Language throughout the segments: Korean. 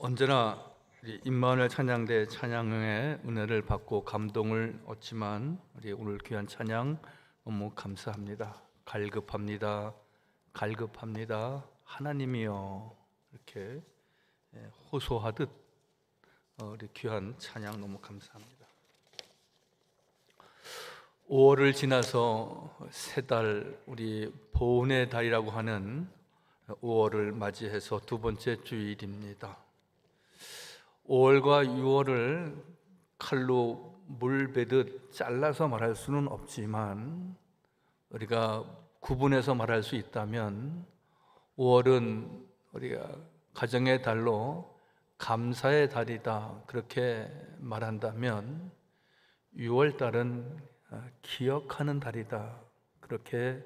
언제나 우리 임마누엘 찬양대 찬양의 은혜를 받고 감동을 얻지만 우리 오늘 귀한 찬양 너무 감사합니다. 갈급합니다. 갈급합니다. 하나님이여, 이렇게 호소하듯 우리 귀한 찬양 너무 감사합니다. 5월을 지나서 세 달, 우리 보훈의 달이라고 하는 5월을 맞이해서 두 번째 주일입니다. 5월과 6월을 칼로 물 베듯 잘라서 말할 수는 없지만 우리가 구분해서 말할 수 있다면 5월은 우리가 가정의 달로 감사의 달이다, 그렇게 말한다면 6월 달은 기억하는 달이다, 그렇게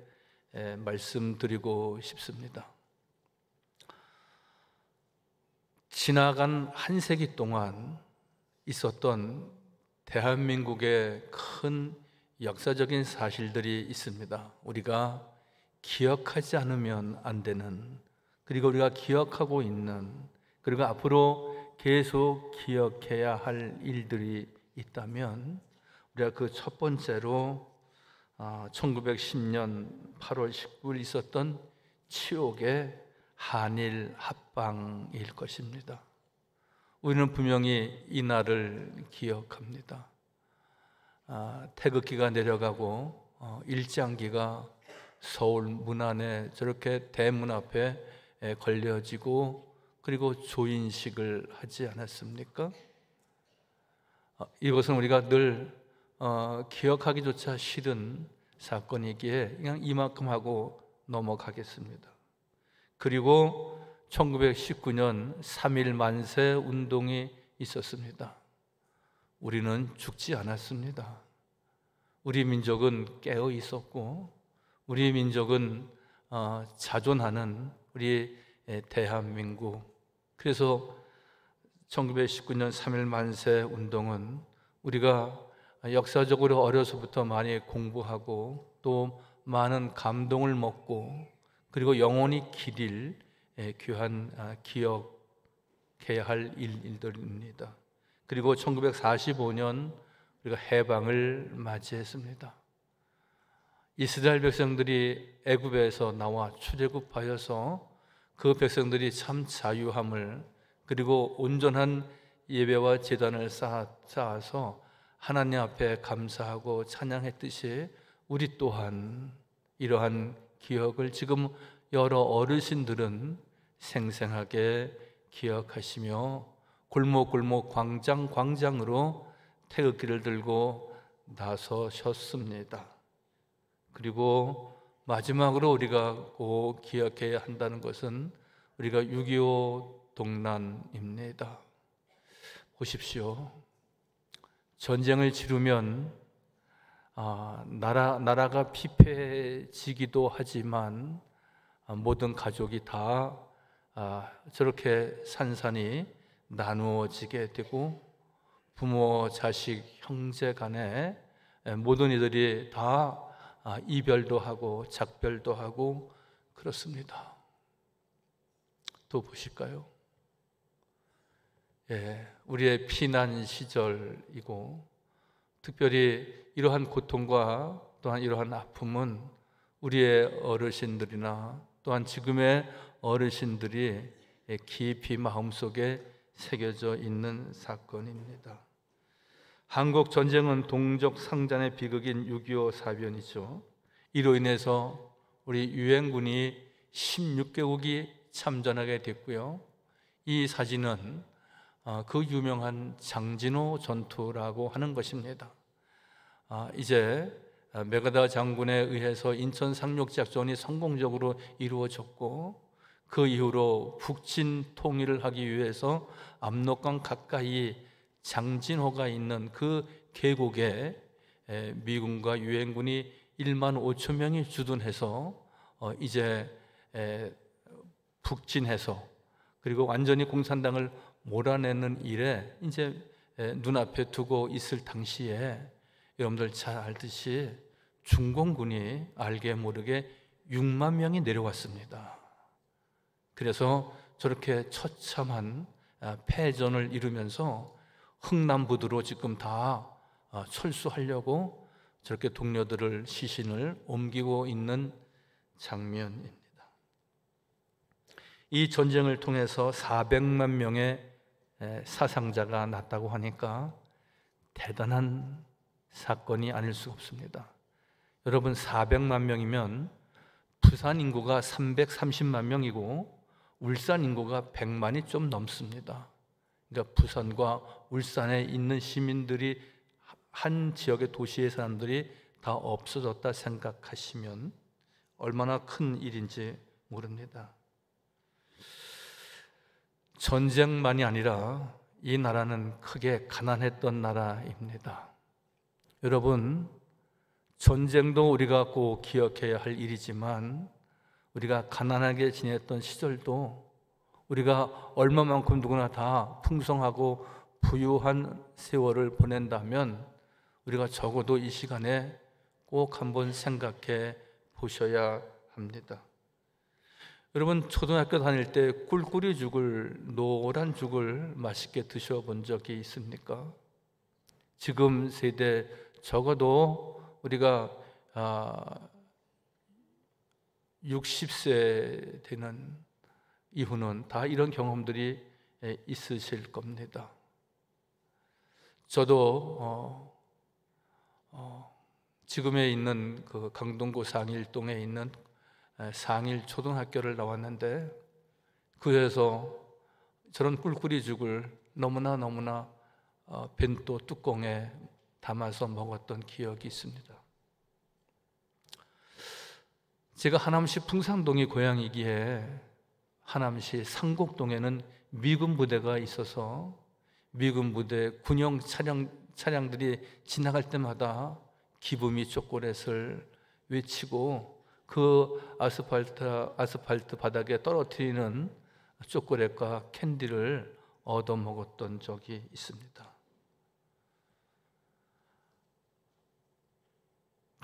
말씀드리고 싶습니다. 지나간 한 세기 동안 있었던 대한민국의 큰 역사적인 사실들이 있습니다. 우리가 기억하지 않으면 안 되는, 그리고 우리가 기억하고 있는, 그리고 앞으로 계속 기억해야 할 일들이 있다면 우리가 그 첫 번째로 1910년 8월 19일 있었던 치욕의 한일 합방일 것입니다. 우리는 분명히 이 날을 기억합니다. 태극기가 내려가고 일장기가 서울 문 안에 저렇게 대문 앞에 걸려지고, 그리고 조인식을 하지 않았습니까? 이것은 우리가 늘 기억하기조차 싫은 사건이기에 그냥 이만큼 하고 넘어가겠습니다. 그리고 1919년 3.1 만세 운동이 있었습니다. 우리는 죽지 않았습니다. 우리 민족은 깨어 있었고, 우리 민족은 자존하는 우리 대한민국. 그래서 1919년 3.1 만세 운동은 우리가 역사적으로 어려서부터 많이 공부하고 또 많은 감동을 먹고, 그리고 영원히 기릴 귀한 기억해야 할 일들입니다. 그리고 1945년 우리가 해방을 맞이했습니다. 이스라엘 백성들이 애굽에서 나와 출애굽하여서 그 백성들이 참 자유함을, 그리고 온전한 예배와 제단을 쌓아서 하나님 앞에 감사하고 찬양했듯이 우리 또한 이러한 기억을 지금 여러 어르신들은 생생하게 기억하시며 골목골목 광장으로 태극기를 들고 나서셨습니다. 그리고 마지막으로 우리가 꼭 기억해야 한다는 것은 우리가 6.25 동란입니다. 보십시오. 전쟁을 치르면 나라가 피폐해지기도 하지만 모든 가족이 다 저렇게 산산이 나누어지게 되고, 부모, 자식, 형제 간에 모든 이들이 다 이별도 하고 작별도 하고 그렇습니다. 또 보실까요? 우리의 피난 시절이고, 특별히 이러한 고통과 또한 이러한 아픔은 우리의 어르신들이나 또한 지금의 어르신들이 깊이 마음속에 새겨져 있는 사건입니다. 한국 전쟁은 동족 상잔의 비극인 6.25 사변이죠. 이로 인해서 우리 유엔군이 16개국이 참전하게 됐고요. 이 사진은 그 유명한 장진호 전투라고 하는 것입니다. 이제 메가다 장군에 의해서 인천 상륙 작전이 성공적으로 이루어졌고, 그 이후로 북진 통일을 하기 위해서 압록강 가까이 장진호가 있는 그 계곡에 미군과 유엔군이 1만 5천 명이 주둔해서 이제 북진해서, 그리고 완전히 공산당을 몰아내는 일에 이제 눈앞에 두고 있을 당시에 여러분들 잘 알듯이 중공군이 알게 모르게 6만 명이 내려왔습니다. 그래서 저렇게 처참한 패전을 이루면서 흥남부두로 지금 다 철수하려고 저렇게 동료들을 시신을 옮기고 있는 장면입니다. 이 전쟁을 통해서 400만 명의 사상자가 났다고 하니까 대단한 사건이 아닐 수 없습니다. 여러분, 400만 명이면 부산 인구가 330만 명이고 울산 인구가 100만이 좀 넘습니다. 그러니까 부산과 울산에 있는 시민들이, 한 지역의 도시의 사람들이 다 없어졌다 생각하시면 얼마나 큰 일인지 모릅니다. 전쟁만이 아니라 이 나라는 크게 가난했던 나라입니다. 여러분, 전쟁도 우리가 꼭 기억해야 할 일이지만 우리가 가난하게 지냈던 시절도 우리가 얼마만큼 누구나 다 풍성하고 부유한 세월을 보낸다면 우리가 적어도 이 시간에 꼭 한번 생각해 보셔야 합니다. 여러분, 초등학교 다닐 때 꿀꿀이 죽을, 노란 죽을 맛있게 드셔본 적이 있습니까? 지금 세대 적어도 우리가 60세 되는 이후는 다 이런 경험들이 있으실 겁니다. 저도 지금에 있는 그 강동구 상일동에 있는 상일 초등학교를 나왔는데, 그에서 저런 꿀꿀이 죽을 너무나 벤또 뚜껑에 담아서 먹었던 기억이 있습니다. 제가 하남시 풍산동이 고향이기에 하남시 상곡동에는 미군 부대가 있어서 미군 부대 군용 차량들이 지나갈 때마다 기부미 초콜릿을 외치고 그 아스팔트 바닥에 떨어뜨리는 초콜릿과 캔디를 얻어 먹었던 적이 있습니다.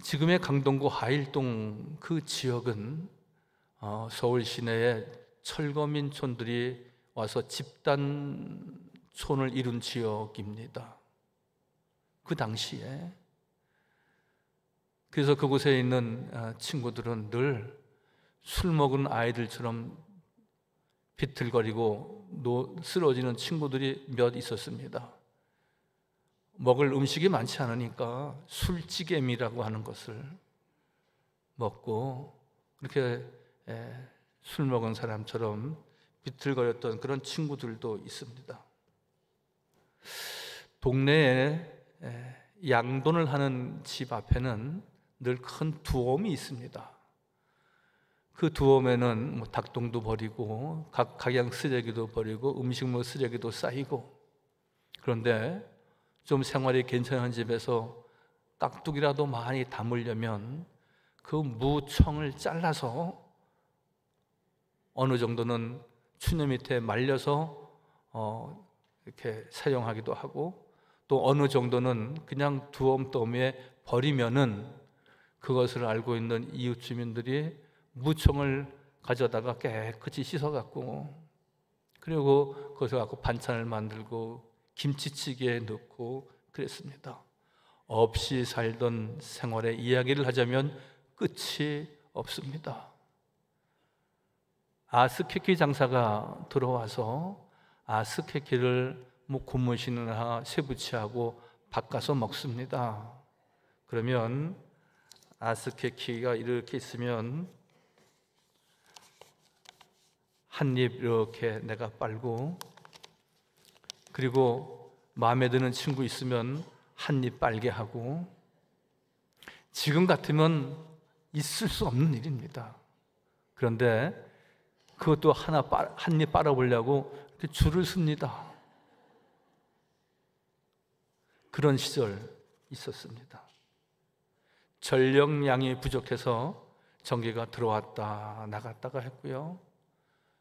지금의 강동구 하일동 그 지역은 서울 시내에 철거민촌들이 와서 집단촌을 이룬 지역입니다. 그 당시에. 그래서 그곳에 있는 친구들은 늘 술 먹은 아이들처럼 비틀거리고 쓰러지는 친구들이 몇 있었습니다. 먹을 음식이 많지 않으니까 술찌개미라고 하는 것을 먹고 그렇게 술 먹은 사람처럼 비틀거렸던 그런 친구들도 있습니다. 동네에 양돈을 하는 집 앞에는 늘 큰 두엄이 있습니다. 그 두엄에는 뭐 닭똥도 버리고 각양 쓰레기도 버리고 음식물 쓰레기도 쌓이고, 그런데 좀 생활이 괜찮은 집에서 깍두기라도 많이 담으려면 그 무청을 잘라서 어느 정도는 추녀 밑에 말려서 이렇게 사용하기도 하고, 또 어느 정도는 그냥 두엄 더미에 버리면은 그것을 알고 있는 이웃 주민들이 무청을 가져다가 깨끗이 씻어갖고, 그리고 그것을 갖고 반찬을 만들고 김치찌개에 넣고 그랬습니다. 없이 살던 생활의 이야기를 하자면 끝이 없습니다. 아스케키 장사가 들어와서 아스케키를 고무신이나 쇠붙이하고 바꿔서 먹습니다. 그러면 아스케키가 이렇게 있으면 한 입 이렇게 내가 빨고, 그리고 마음에 드는 친구 있으면 한 입 빨게 하고, 지금 같으면 있을 수 없는 일입니다. 그런데 그것도 한 입 빨아보려고 이렇게 줄을 섭니다. 그런 시절 있었습니다. 전력량이 부족해서 전기가 들어왔다 나갔다가 했고요.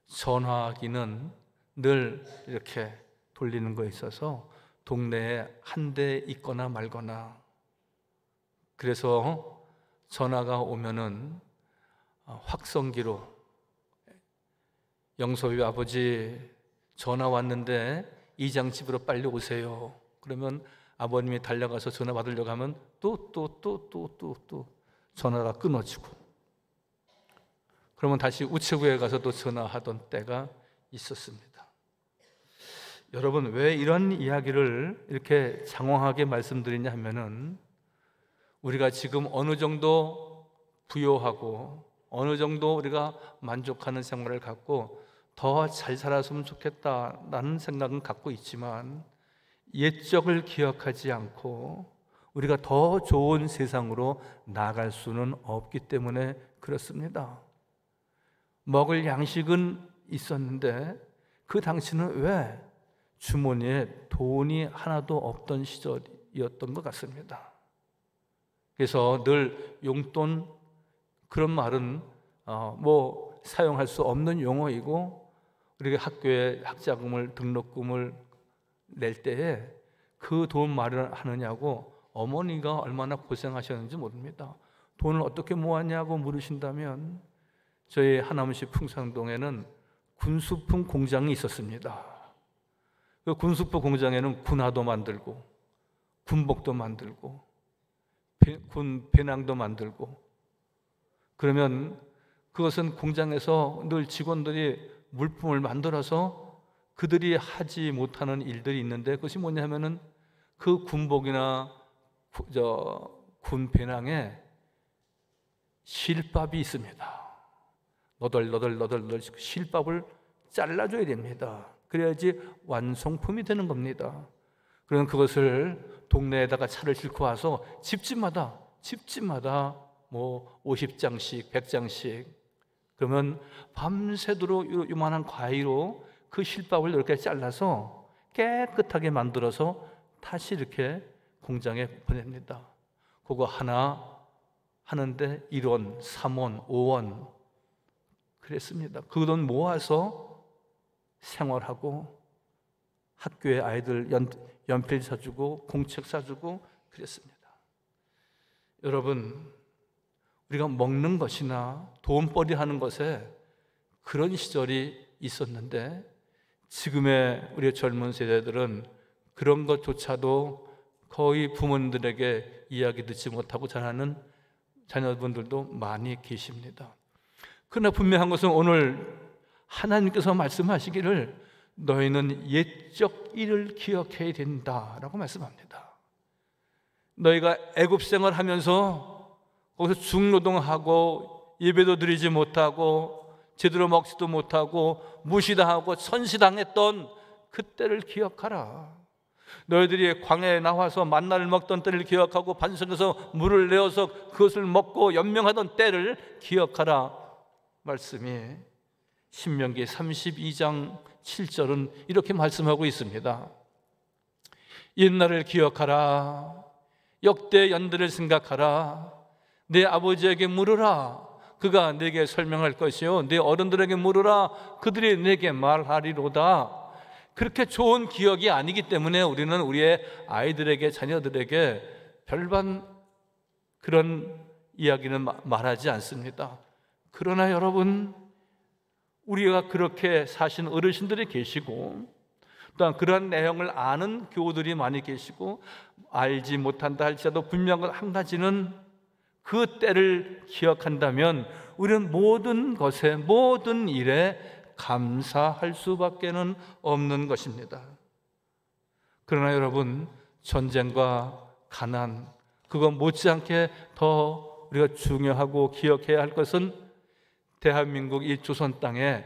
전화기는 늘 이렇게 돌리는 거에 있어서 동네에 한 대 있거나 말거나, 그래서 전화가 오면은 확성기로 영섭이 아버지 전화 왔는데 이장 집으로 빨리 오세요. 그러면 아버님이 달려가서 전화 받으려고 하면 또 전화가 끊어지고, 그러면 다시 우체국에 가서 또 전화하던 때가 있었습니다. 여러분, 왜 이런 이야기를 이렇게 장황하게 말씀드리냐 하면은, 우리가 지금 어느 정도 부요하고 어느 정도 우리가 만족하는 생활을 갖고 더 잘 살았으면 좋겠다라는 생각은 갖고 있지만, 옛적을 기억하지 않고 우리가 더 좋은 세상으로 나아갈 수는 없기 때문에 그렇습니다. 먹을 양식은 있었는데 그 당시는 왜 주머니에 돈이 하나도 없던 시절이었던 것 같습니다. 그래서 늘 용돈, 그런 말은 사용할 수 없는 용어이고, 우리가 학교에 학자금을, 등록금을 낼 때에 그 돈 마련하느냐고 어머니가 얼마나 고생하셨는지 모릅니다. 돈을 어떻게 모았냐고 물으신다면, 저희 하남시 풍산동에는 군수품 공장이 있었습니다. 그 군수품 공장에는 군화도 만들고 군복도 만들고 군 배낭도 만들고, 그러면 그것은 공장에서 늘 직원들이 물품을 만들어서 그들이 하지 못하는 일들이 있는데, 그것이 뭐냐면은 그 군복이나 군 배낭에 실밥이 있습니다. 너덜너덜 실밥을 잘라줘야 됩니다. 그래야지 완성품이 되는 겁니다. 그러면 그것을 동네에다가 차를 싣고 와서 집집마다 50장씩 100장씩, 그러면 밤새도록 요만한 과일로 그 실밥을 이렇게 잘라서 깨끗하게 만들어서 다시 이렇게 공장에 보냅니다. 그거 하나 하는데 1원, 3원, 5원 그랬습니다. 그 돈 모아서 생활하고 학교에 아이들 연필 사주고 공책 사주고 그랬습니다. 여러분, 우리가 먹는 것이나 돈벌이 하는 것에 그런 시절이 있었는데, 지금의 우리 젊은 세대들은 그런 것조차도 거의 부모님들에게 이야기 듣지 못하고 자라는 자녀분들도 많이 계십니다. 그러나 분명한 것은 오늘 하나님께서 말씀하시기를 너희는 옛적 일을 기억해야 된다라고 말씀합니다. 너희가 애굽 생활하면서 거기서 중노동하고 예배도 드리지 못하고 제대로 먹지도 못하고 무시당하고 천시당했던 그때를 기억하라. 너희들이 광야에 나와서 만나를 먹던 때를 기억하고 반석에서 물을 내어서 그것을 먹고 연명하던 때를 기억하라. 말씀이 신명기 32장 7절은 이렇게 말씀하고 있습니다. 옛날을 기억하라. 역대 연들을 생각하라. 내 아버지에게 물으라. 그가 내게 설명할 것이요 내 어른들에게 물으라. 그들이 내게 말하리로다. 그렇게 좋은 기억이 아니기 때문에 우리는 우리의 아이들에게, 자녀들에게 별반 그런 이야기는 말하지 않습니다. 그러나 여러분, 우리가 그렇게 사신 어르신들이 계시고, 또한 그러한 내용을 아는 교우들이 많이 계시고, 알지 못한다 할지라도 분명한 것 한 가지는, 그 때를 기억한다면 우리는 모든 것에, 모든 일에 감사할 수밖에는 없는 것입니다. 그러나 여러분, 전쟁과 가난, 그거 못지않게 더 우리가 중요하고 기억해야 할 것은 대한민국 이 조선 땅에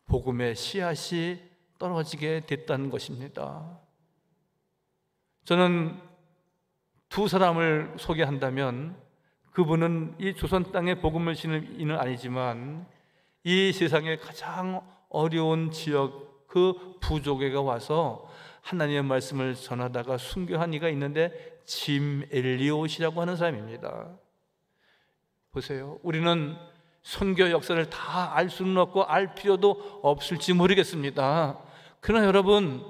복음의 씨앗이 떨어지게 됐다는 것입니다. 저는 두 사람을 소개한다면, 그분은 이 조선 땅에 복음을 심는 이는 아니지만 이 세상의 가장 어려운 지역, 그 부족에가 와서 하나님의 말씀을 전하다가 순교한 이가 있는데 짐 엘리엇이라고 하는 사람입니다. 보세요. 우리는 선교 역사를 다 알 수는 없고 알 필요도 없을지 모르겠습니다. 그러나 여러분,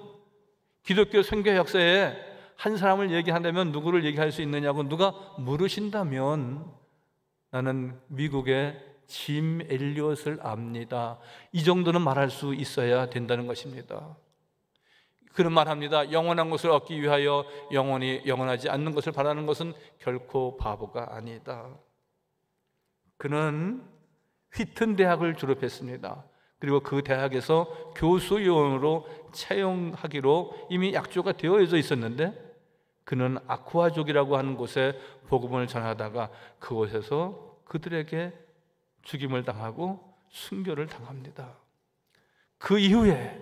기독교 선교 역사에 한 사람을 얘기한다면 누구를 얘기할 수 있느냐고 누가 물으신다면, 나는 미국의 짐 엘리엇을 압니다. 이 정도는 말할 수 있어야 된다는 것입니다. 그런 말합니다. 영원한 것을 얻기 위하여 영원하지 않는 것을 바라는 것은 결코 바보가 아니다. 그는 휘튼 대학을 졸업했습니다. 그리고 그 대학에서 교수 요원으로 채용하기로 이미 약조가 되어져 있었는데, 그는 아쿠아족이라고 하는 곳에 복음을 전하다가 그곳에서 그들에게 죽임을 당하고 순교를 당합니다. 그 이후에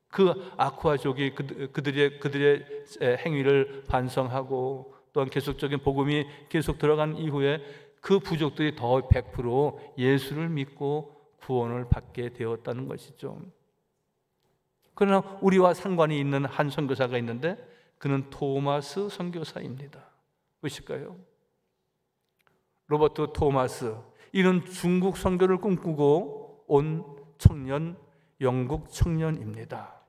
그 아쿠아족이 그들의 행위를 반성하고 또한 계속적인 복음이 계속 들어간 이후에 그 부족들이 더 100% 예수를 믿고 구원을 받게 되었다는 것이죠. 그러나 우리와 상관이 있는 한 선교사가 있는데 그는 토마스 선교사입니다. 무엇일까요? 로버트 토마스. 이는 중국 선교를 꿈꾸고 온 청년, 영국 청년입니다.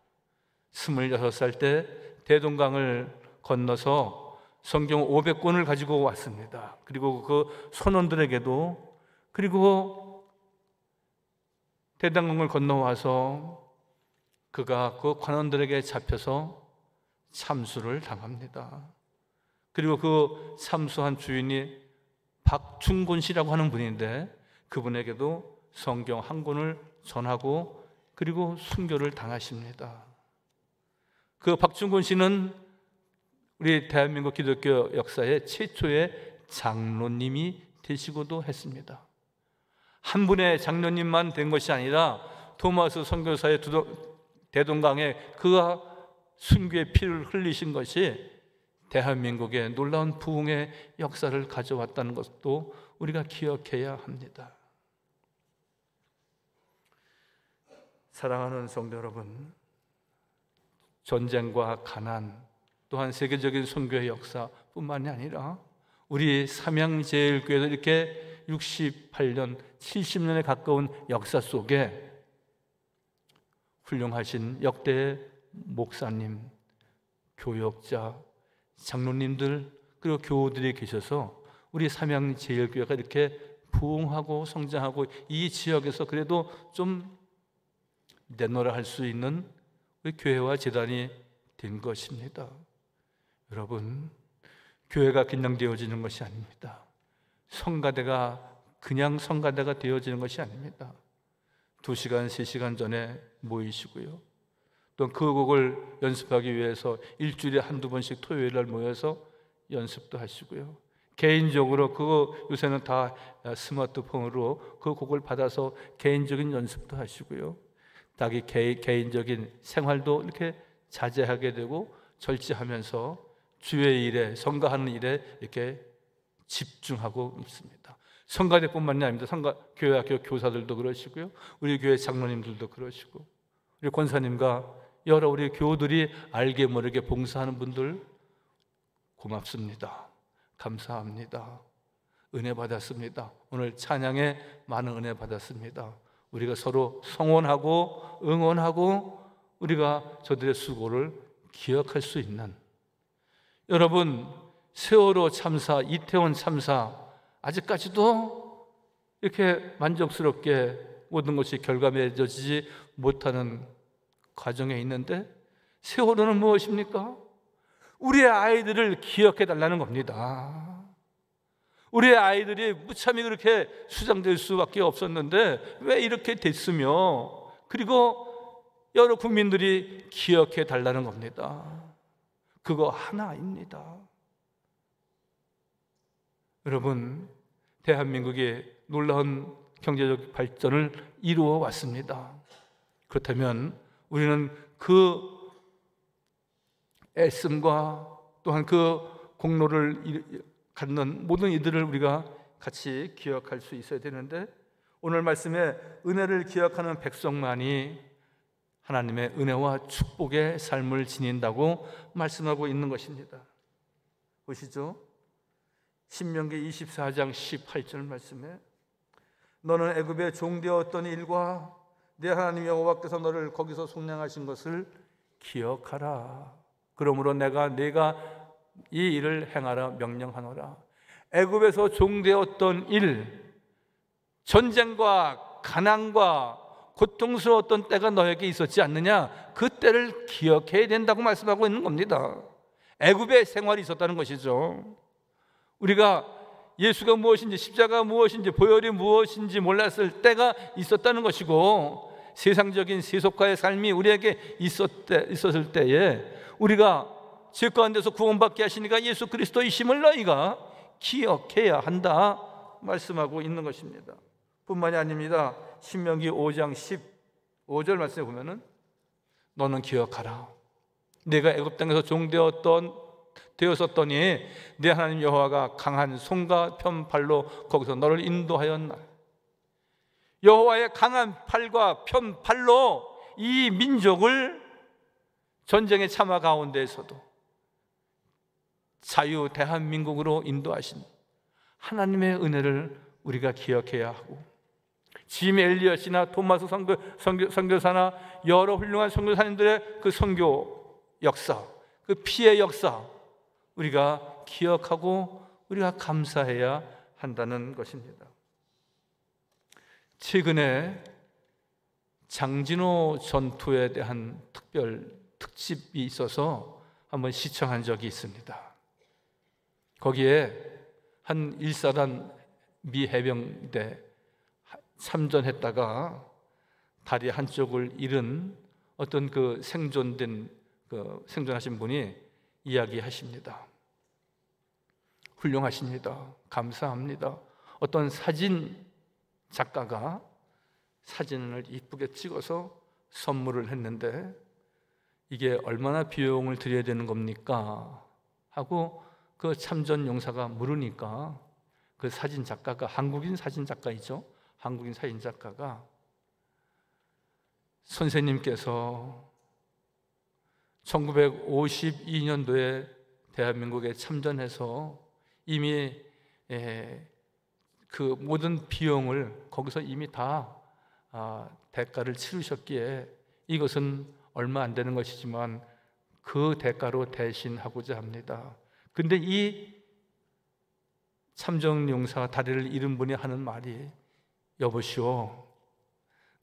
26살 때 대동강을 건너서 성경 500권을 가지고 왔습니다. 그리고 그 선원들에게도, 그리고 대동강을 건너와서 그가 그 관원들에게 잡혀서 참수를 당합니다. 그리고 그 참수한 주인이 박충곤 씨라고 하는 분인데 그분에게도 성경 한 권을 전하고 그리고 순교를 당하십니다. 그 박충곤 씨는 우리 대한민국 기독교 역사의 최초의 장로님이 되시고도 했습니다. 한 분의 장로님만 된 것이 아니라 토마스 선교사의 대동강에 그가 순교의 피를 흘리신 것이 대한민국의 놀라운 부흥의 역사를 가져왔다는 것도 우리가 기억해야 합니다. 사랑하는 성도 여러분, 전쟁과 가난 또한 세계적인 선교의 역사뿐만이 아니라 우리 삼양제일교회도 이렇게 68년, 70년에 가까운 역사 속에 훌륭하신 역대 목사님, 교역자, 장로님들 그리고 교우들이 계셔서 우리 삼양제일교회가 이렇게 부흥하고 성장하고 이 지역에서 그래도 좀 내노라 할 수 있는 우리 교회와 재단이 된 것입니다. 여러분, 교회가 그냥 되어지는 것이 아닙니다. 성가대가 그냥 성가대가 되어지는 것이 아닙니다. 2시간, 3시간 전에 모이시고요. 또 그 곡을 연습하기 위해서 일주일에 한두 번씩 토요일 날 모여서 연습도 하시고요. 개인적으로 요새는 다 스마트폰으로 그 곡을 받아서 개인적인 연습도 하시고요. 자기 개인적인 생활도 이렇게 자제하게 되고 절제하면서 주의 일에, 성가하는 일에 이렇게 집중하고 있습니다. 성가대뿐만이 아닙니다. 교회 학교 교사들도 그러시고요. 우리 교회 장로님들도 그러시고, 우리 권사님과 여러 우리 교우들이 알게 모르게 봉사하는 분들 고맙습니다. 감사합니다. 은혜 받았습니다. 오늘 찬양에 많은 은혜 받았습니다. 우리가 서로 성원하고 응원하고 우리가 저들의 수고를 기억할 수 있는, 여러분, 세월호 참사, 이태원 참사 아직까지도 이렇게 만족스럽게 모든 것이 결과맺어지지 못하는 과정에 있는데, 세월호는 무엇입니까? 우리의 아이들을 기억해 달라는 겁니다. 우리의 아이들이 무참히 그렇게 수장될 수밖에 없었는데 왜 이렇게 됐으며, 그리고 여러 국민들이 기억해 달라는 겁니다. 그거 하나입니다. 여러분, 대한민국이 놀라운 경제적 발전을 이루어 왔습니다. 그렇다면 우리는 그 애씀과 또한 그 공로를 갖는 모든 이들을 우리가 같이 기억할 수 있어야 되는데, 오늘 말씀에 은혜를 기억하는 백성만이 하나님의 은혜와 축복의 삶을 지닌다고 말씀하고 있는 것입니다. 보시죠. 신명기 24장 18절 말씀에 너는 애굽에 종되었던 일과 내 하나님 여호와께서 너를 거기서 속량하신 것을 기억하라. 그러므로 내가 이 일을 행하라 명령하노라. 애굽에서 종되었던 일, 전쟁과 가난과 고통스러웠던 때가 너에게 있었지 않느냐? 그 때를 기억해야 된다고 말씀하고 있는 겁니다. 애굽의 생활이 있었다는 것이죠. 우리가 예수가 무엇인지, 십자가 무엇인지, 보혈이 무엇인지 몰랐을 때가 있었다는 것이고, 세상적인 세속화의 삶이 우리에게 있었을 때에 우리가 죄 가운데서 구원받게 하시니까 예수 그리스도이심을 너희가 기억해야 한다 말씀하고 있는 것입니다. 뿐만이 아닙니다. 신명기 5장 15절 말씀에 보면은 너는 기억하라. 내가 애굽 땅에서 되었었더니 내 하나님 여호와가 강한 손과 편팔로 거기서 너를 인도하였나. 여호와의 강한 팔과 편팔로 이 민족을 전쟁의 참화 가운데에서도 자유 대한민국으로 인도하신 하나님의 은혜를 우리가 기억해야 하고, 짐 엘리엇이나 토마스 선교사나 여러 훌륭한 선교사님들의 그 선교 역사, 그 피의 역사 우리가 기억하고 우리가 감사해야 한다는 것입니다. 최근에 장진호 전투에 대한 특집이 있어서 한번 시청한 적이 있습니다. 거기에 한 1사단 미 해병대 참전했다가 다리 한쪽을 잃은 어떤 그 생존하신 분이 이야기하십니다. 훌륭하십니다. 감사합니다. 어떤 사진 작가가 사진을 이쁘게 찍어서 선물을 했는데 이게 얼마나 비용을 들여야 되는 겁니까? 하고 그 참전 용사가 물으니까 그 사진 작가가, 한국인 사진 작가이죠. 한국인 사진 작가가 선생님께서 1952년도에 대한민국에 참전해서 이미 그 모든 비용을 거기서 이미 다 대가를 치르셨기에 이것은 얼마 안 되는 것이지만 그 대가로 대신하고자 합니다. 근데 이 참전용사 다리를 잃은 분이 하는 말이, 여보시오,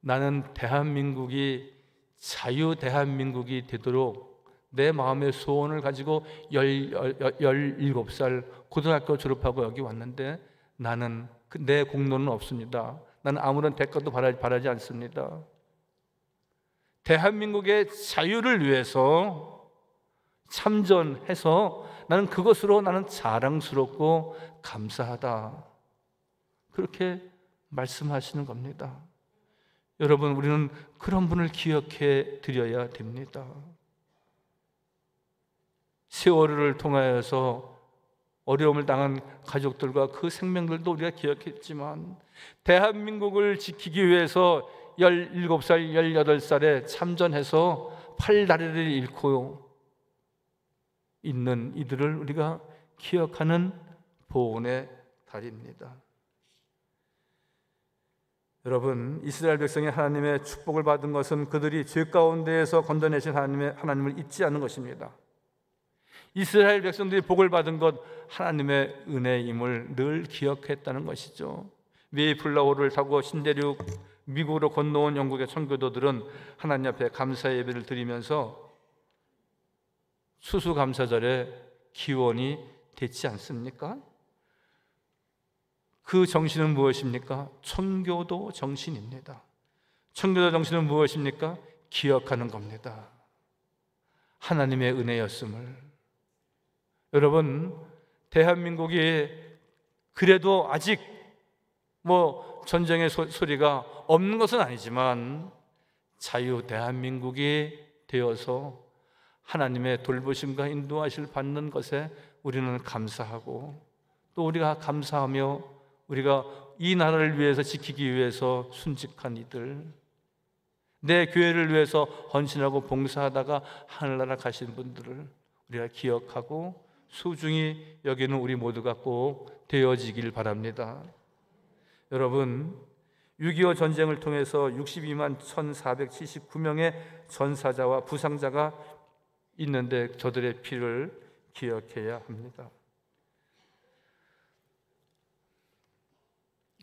나는 대한민국이 자유 대한민국이 되도록 내 마음의 소원을 가지고 17살 고등학교 졸업하고 여기 왔는데 나는 내 공로는 없습니다. 나는 아무런 대가도 바라지 않습니다. 대한민국의 자유를 위해서 참전해서 나는 그것으로 나는 자랑스럽고 감사하다, 그렇게 말씀하시는 겁니다. 여러분, 우리는 그런 분을 기억해 드려야 됩니다. 세월을 통하여서 어려움을 당한 가족들과 그 생명들도 우리가 기억했지만 대한민국을 지키기 위해서 17살, 18살에 참전해서 팔다리를 잃고 있는 이들을 우리가 기억하는 보온의 달입니다. 여러분, 이스라엘 백성이 하나님의 축복을 받은 것은 그들이 죄 가운데에서 건져내신 하나님을 잊지 않은 것입니다. 이스라엘 백성들이 복을 받은 것, 하나님의 은혜임을 늘 기억했다는 것이죠. 메이플라워를 타고 신대륙 미국으로 건너온 영국의 선교도들은 하나님 앞에 감사 예배를 드리면서 추수감사절에 기원이 됐지 않습니까? 그 정신은 무엇입니까? 청교도 정신입니다. 청교도 정신은 무엇입니까? 기억하는 겁니다. 하나님의 은혜였음을. 여러분, 대한민국이 그래도 아직 전쟁의 소리가 없는 것은 아니지만 자유 대한민국이 되어서 하나님의 돌보심과 인도하실 받는 것에 우리는 감사하고, 또 우리가 감사하며 우리가 이 나라를 위해서 지키기 위해서 순직한 이들, 내 교회를 위해서 헌신하고 봉사하다가 하늘나라 가신 분들을 우리가 기억하고 소중히 여기는 우리 모두가 꼭 되어지길 바랍니다. 여러분, 6.25 전쟁을 통해서 62만 1,479명의 전사자와 부상자가 있는데 저들의 피를 기억해야 합니다.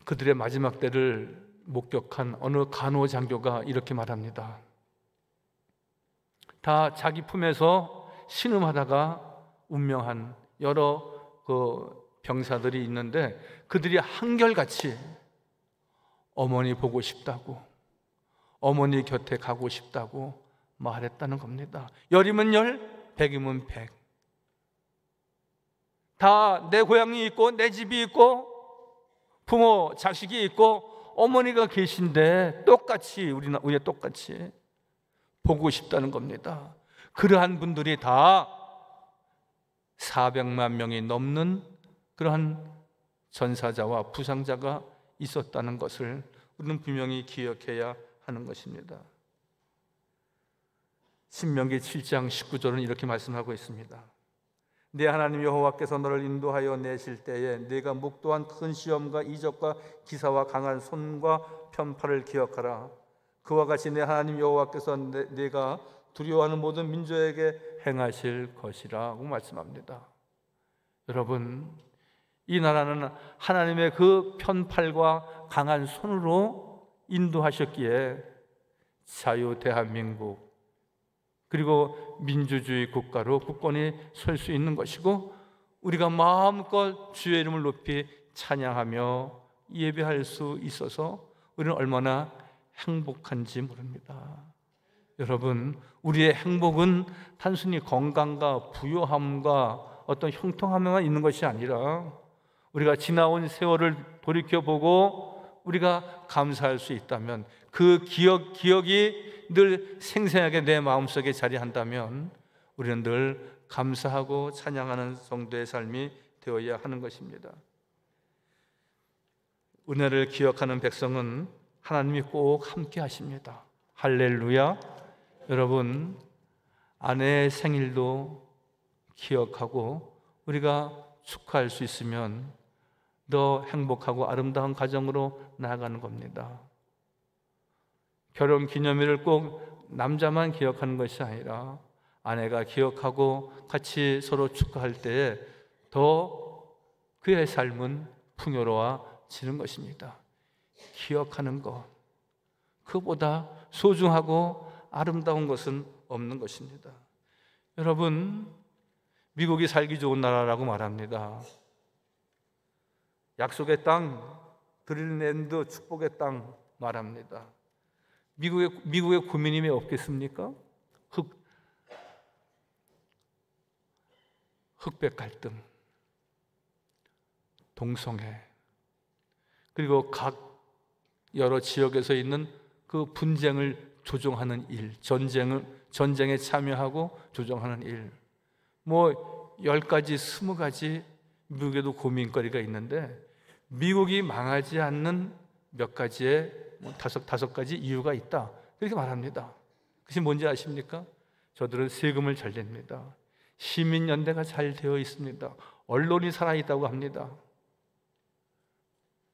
그들의 마지막 때를 목격한 어느 간호장교가 이렇게 말합니다. 다 자기 품에서 신음하다가 운명한 여러 병사들이 있는데 그들이 한결같이 어머니 보고 싶다고, 어머니 곁에 가고 싶다고 말했다는 겁니다. 열이면 열, 백이면 백. 다 내 고향이 있고 내 집이 있고 부모, 자식이 있고 어머니가 계신데 똑같이 우리 똑같이 보고 싶다는 겁니다. 그러한 분들이 다 400만 명이 넘는 그러한 전사자와 부상자가 있었다는 것을 우리는 분명히 기억해야 하는 것입니다. 신명기 7장 19절은 이렇게 말씀하고 있습니다. 네 하나님 여호와께서 너를 인도하여 내실 때에 네가 목도한 큰 시험과 이적과 기사와 강한 손과 편팔을 기억하라. 그와 같이 네 하나님 여호와께서 네가 두려워하는 모든 민족에게 행하실 것이라고 말씀합니다. 여러분, 이 나라는 하나님의 그 편팔과 강한 손으로 인도하셨기에 자유 대한민국 그리고 민주주의 국가로 국권이 설 수 있는 것이고 우리가 마음껏 주의 이름을 높이 찬양하며 예배할 수 있어서 우리는 얼마나 행복한지 모릅니다. 여러분, 우리의 행복은 단순히 건강과 부유함과 어떤 형통함에만 있는 것이 아니라 우리가 지나온 세월을 돌이켜보고 우리가 감사할 수 있다면 그 기억이 늘 생생하게 내 마음속에 자리한다면 우리는 늘 감사하고 찬양하는 성도의 삶이 되어야 하는 것입니다. 은혜를 기억하는 백성은 하나님이 꼭 함께 하십니다. 할렐루야. 여러분, 아내의 생일도 기억하고 우리가 축하할 수 있으면 더 행복하고 아름다운 가정으로 나아가는 겁니다. 결혼 기념일을 꼭 남자만 기억하는 것이 아니라 아내가 기억하고 같이 서로 축하할 때에 더 그의 삶은 풍요로워지는 것입니다. 기억하는 것, 그보다 소중하고 아름다운 것은 없는 것입니다. 여러분, 미국이 살기 좋은 나라라고 말합니다. 약속의 땅, 드릴랜드 축복의 땅 말합니다. 미국의 고민이 없겠습니까? 흑백 갈등, 동성애, 그리고 각 여러 지역에서 있는 그 분쟁을 조정하는 일, 전쟁에 참여하고 조정하는 일, 10가지, 20가지 미국에도 고민거리가 있는데 미국이 망하지 않는 몇 가지의 다섯 가지 이유가 있다, 그렇게 말합니다. 그것이 뭔지 아십니까? 저들은 세금을 잘 냅니다. 시민연대가 잘 되어 있습니다. 언론이 살아있다고 합니다.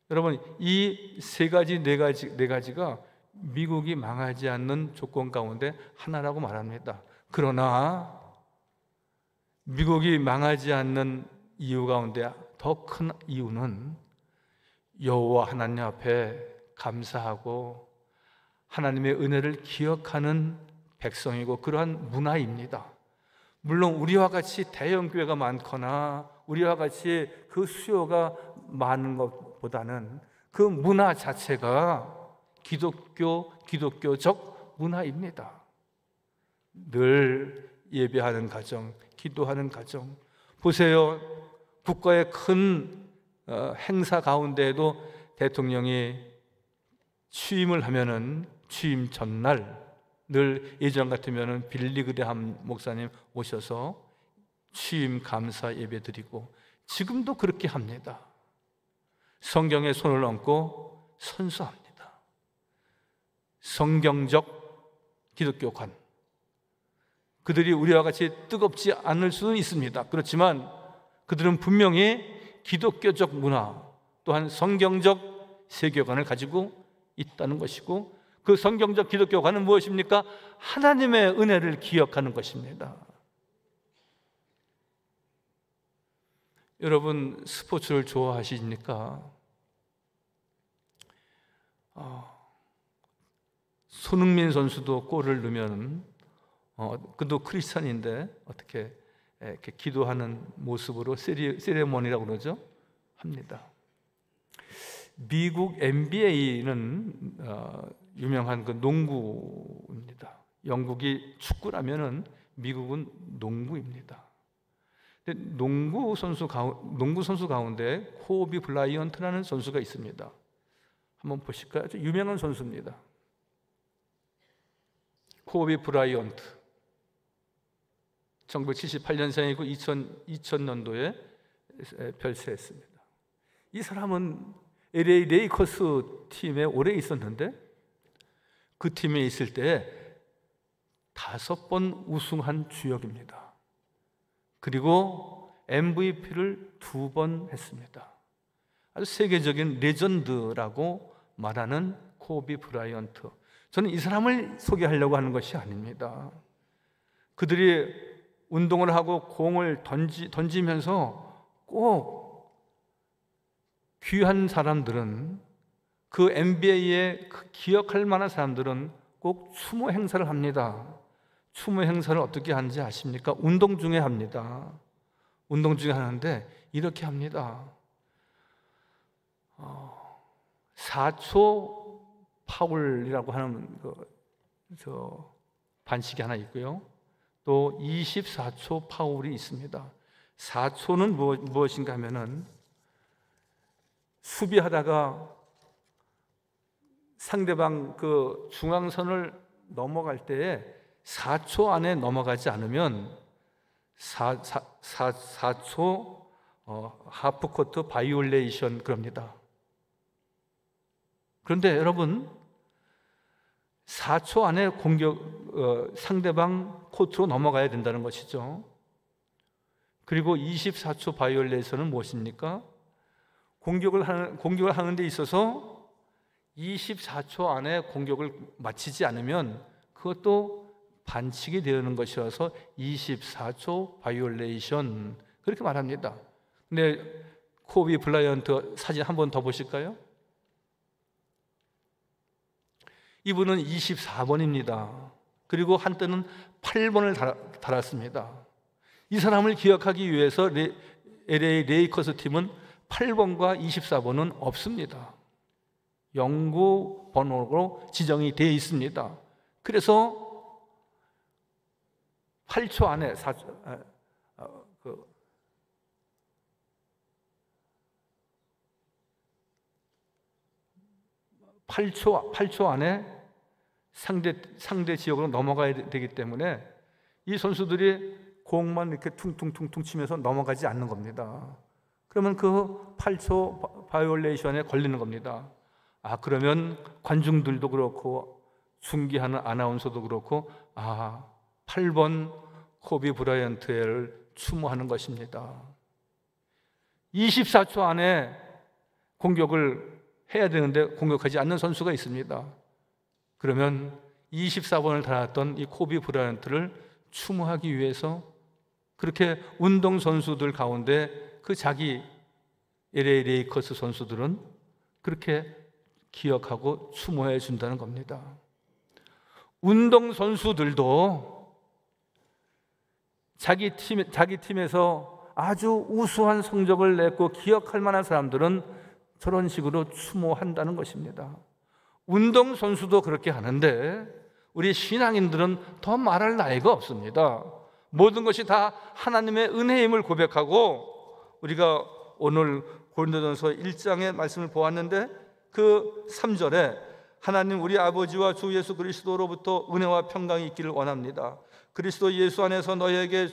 여러분, 이 세 가지, 네 가지가 미국이 망하지 않는 조건 가운데 하나라고 말합니다. 그러나 미국이 망하지 않는 이유 가운데 더 큰 이유는 여호와 하나님 앞에 감사하고 하나님의 은혜를 기억하는 백성이고 그러한 문화입니다. 물론 우리와 같이 대형 교회가 많거나 우리와 같이 그 수요가 많은 것보다는 그 문화 자체가 기독교적 문화입니다. 늘 예배하는 가정, 기도하는 가정. 보세요, 국가의 큰 행사 가운데에도 대통령이 취임을 하면은 취임 전날 늘 예전 같으면은 빌리 그레함 목사님 오셔서 취임 감사 예배 드리고 지금도 그렇게 합니다. 성경에 손을 얹고 선서합니다. 성경적 기독교관. 그들이 우리와 같이 뜨겁지 않을 수는 있습니다. 그렇지만 그들은 분명히 기독교적 문화 또한 성경적 세계관을 가지고 있다는 것이고 그 성경적 기독교관은 무엇입니까? 하나님의 은혜를 기억하는 것입니다. 여러분, 스포츠를 좋아하십니까? 손흥민 선수도 골을 넣으면 그도 크리스찬인데 어떻게 이렇게 기도하는 모습으로 세레모니라고 그러죠? 합니다. 미국 NBA는 유명한 그 농구입니다. 영국이 축구라면은 미국은 농구입니다. 근데 농구 선수 가운데 코비 브라이언트라는 선수가 있습니다. 한번 보실까요? 아주 유명한 선수입니다. 코비 브라이언트 1978년생이고 2000년도에 별세했습니다. 이 사람은 LA 레이커스 팀에 오래 있었는데 그 팀에 있을 때 5번 우승한 주역입니다. 그리고 MVP를 2번 했습니다. 아주 세계적인 레전드라고 말하는 코비 브라이언트. 저는 이 사람을 소개하려고 하는 것이 아닙니다. 그들이 운동을 하고 공을 던지면서 꼭 귀한 사람들은, 그 NBA에 기억할 만한 사람들은 꼭 추모 행사를 합니다. 추모 행사를 어떻게 하는지 아십니까? 운동 중에 합니다. 운동 중에 하는데 이렇게 합니다. 4초 파울이라고 하는 반칙이 하나 있고요. 또 24초 파울이 있습니다. 4초는 무엇인가 하면은 수비하다가 상대방 그 중앙선을 넘어갈 때에 4초 안에 넘어가지 않으면 4초 하프코트 바이올레이션 그럽니다. 그런데 여러분 4초 안에 상대방 코트로 넘어가야 된다는 것이죠. 그리고 24초 바이올레이션은 무엇입니까? 공격을 하는 데 있어서 24초 안에 공격을 마치지 않으면 그것도 반칙이 되는 것이어서 24초 바이올레이션 그렇게 말합니다. 근데 코비 브라이언트 사진 한 번 더 보실까요? 이분은 24번입니다. 그리고 한때는 8번을 달았습니다. 이 사람을 기억하기 위해서 LA 레이커스 팀은 8번과 24번은 없습니다. 영구 번호로 지정이 되어 있습니다. 그래서 8초 안에 8초 안에 상대 지역으로 넘어가야 되기 때문에 이 선수들이 공만 이렇게 퉁퉁퉁퉁 치면서 넘어가지 않는 겁니다. 그러면 그 8초 바이올레이션에 걸리는 겁니다. 그러면 관중들도 그렇고 중계하는 아나운서도 그렇고 8번 코비 브라이언트를 추모하는 것입니다. 24초 안에 공격을 해야 되는데 공격하지 않는 선수가 있습니다. 그러면 24번을 달았던 이 코비 브라이언트를 추모하기 위해서 그렇게 운동선수들 가운데 자기 LA 레이커스 선수들은 그렇게 기억하고 추모해 준다는 겁니다. 운동선수들도 자기 팀에서 아주 우수한 성적을 냈고 기억할 만한 사람들은 저런 식으로 추모한다는 것입니다. 운동선수도 그렇게 하는데 우리 신앙인들은 더 말할 나위가 없습니다. 모든 것이 다 하나님의 은혜임을 고백하고, 우리가 오늘 고린도전서 1장의 말씀을 보았는데 그 3절에 하나님 우리 아버지와 주 예수 그리스도로부터 은혜와 평강이 있기를 원합니다. 그리스도 예수 안에서 너에게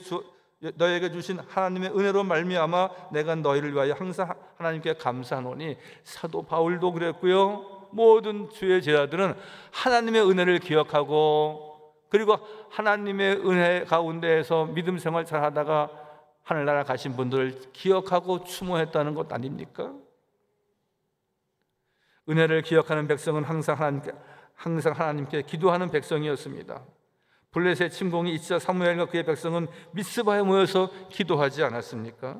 주신 하나님의 은혜로 말미암아 내가 너희를 위하여 항상 하나님께 감사하노니. 사도 바울도 그랬고요. 모든 주의 제자들은 하나님의 은혜를 기억하고, 그리고 하나님의 은혜 가운데에서 믿음 생활 잘하다가 하늘나라 가신 분들을 기억하고 추모했다는 것 아닙니까? 은혜를 기억하는 백성은 항상 하나님께 기도하는 백성이었습니다. 블레셋 침공이 있자 사무엘과 그의 백성은 미스바에 모여서 기도하지 않았습니까?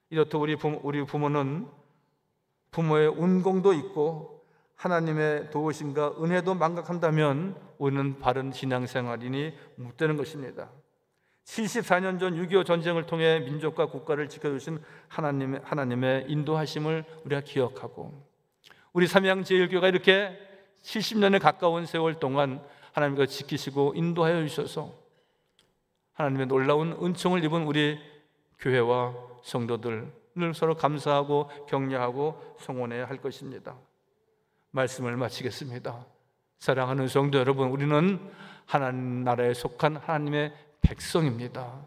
이렇듯 우리 부모는 부모의 운공도 있고 하나님의 도우심과 은혜도 망각한다면 우리는 바른 신앙생활이니 못 되는 것입니다. 74년 전 6.25 전쟁을 통해 민족과 국가를 지켜주신 하나님의 인도하심을 우리가 기억하고, 우리 삼양제일교회가 이렇게 70년에 가까운 세월 동안 하나님께서 지키시고 인도하여 주셔서 하나님의 놀라운 은총을 입은 우리 교회와 성도들을 서로 감사하고 격려하고 성원해야 할 것입니다. 말씀을 마치겠습니다. 사랑하는 성도 여러분, 우리는 하나님 나라에 속한 하나님의 백성입니다.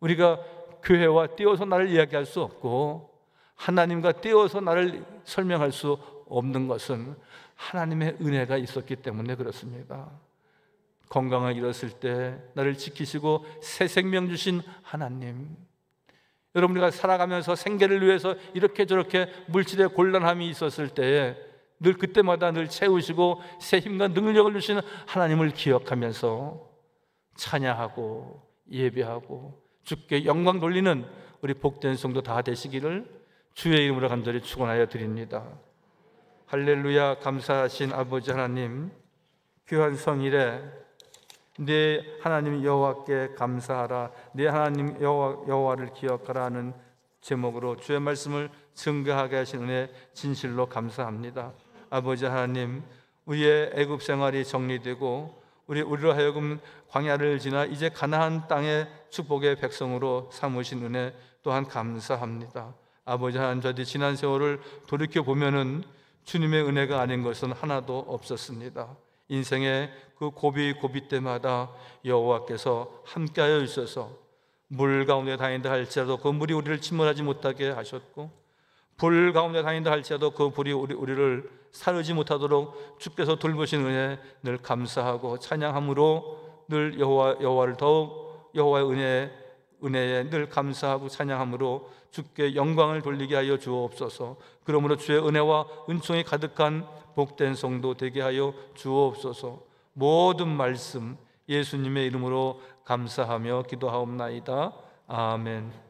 우리가 교회와 띄어서 나를 이야기할 수 없고 하나님과 띄어서 나를 설명할 수 없는 것은 하나님의 은혜가 있었기 때문에 그렇습니다. 건강을 잃었을 때 나를 지키시고 새 생명 주신 하나님, 여러분, 우리가 살아가면서 생계를 위해서 이렇게 저렇게 물질의 곤란함이 있었을 때에 늘 그때마다 늘 채우시고 새 힘과 능력을 주시는 하나님을 기억하면서 찬양하고 예배하고 주께 영광 돌리는 우리 복된 성도 다 되시기를 주의 이름으로 간절히 축원하여 드립니다. 할렐루야. 감사하신 아버지 하나님, 귀한 성일에 내 하나님 여호와께 감사하라, 내 하나님 여호와를 기억하라 하는 제목으로 주의 말씀을 증거하게 하신 은혜 진실로 감사합니다. 아버지 하나님, 우리의 애굽 생활이 정리되고 우리로 하여금 광야를 지나 이제 가나안 땅의 축복의 백성으로 삼으신 은혜 또한 감사합니다. 아버지 하나님, 저희 지난 세월을 돌이켜 보면은 주님의 은혜가 아닌 것은 하나도 없었습니다. 인생의 그 고비 때마다 여호와께서 함께하여 주셔서 물 가운데 다닌다 할지라도 그 물이 우리를 침몰하지 못하게 하셨고, 불 가운데 다닌다 할지라도 그 불이 우리를 사르지 못하도록 주께서 돌보신 은혜 늘 감사하고 찬양함으로 늘 여호와를 더욱 여호와의 은혜에 늘 감사하고 찬양함으로 주께 영광을 돌리게 하여 주옵소서. 그러므로 주의 은혜와 은총이 가득한 복된 성도 되게 하여 주옵소서. 모든 말씀 예수님의 이름으로 감사하며 기도하옵나이다. 아멘.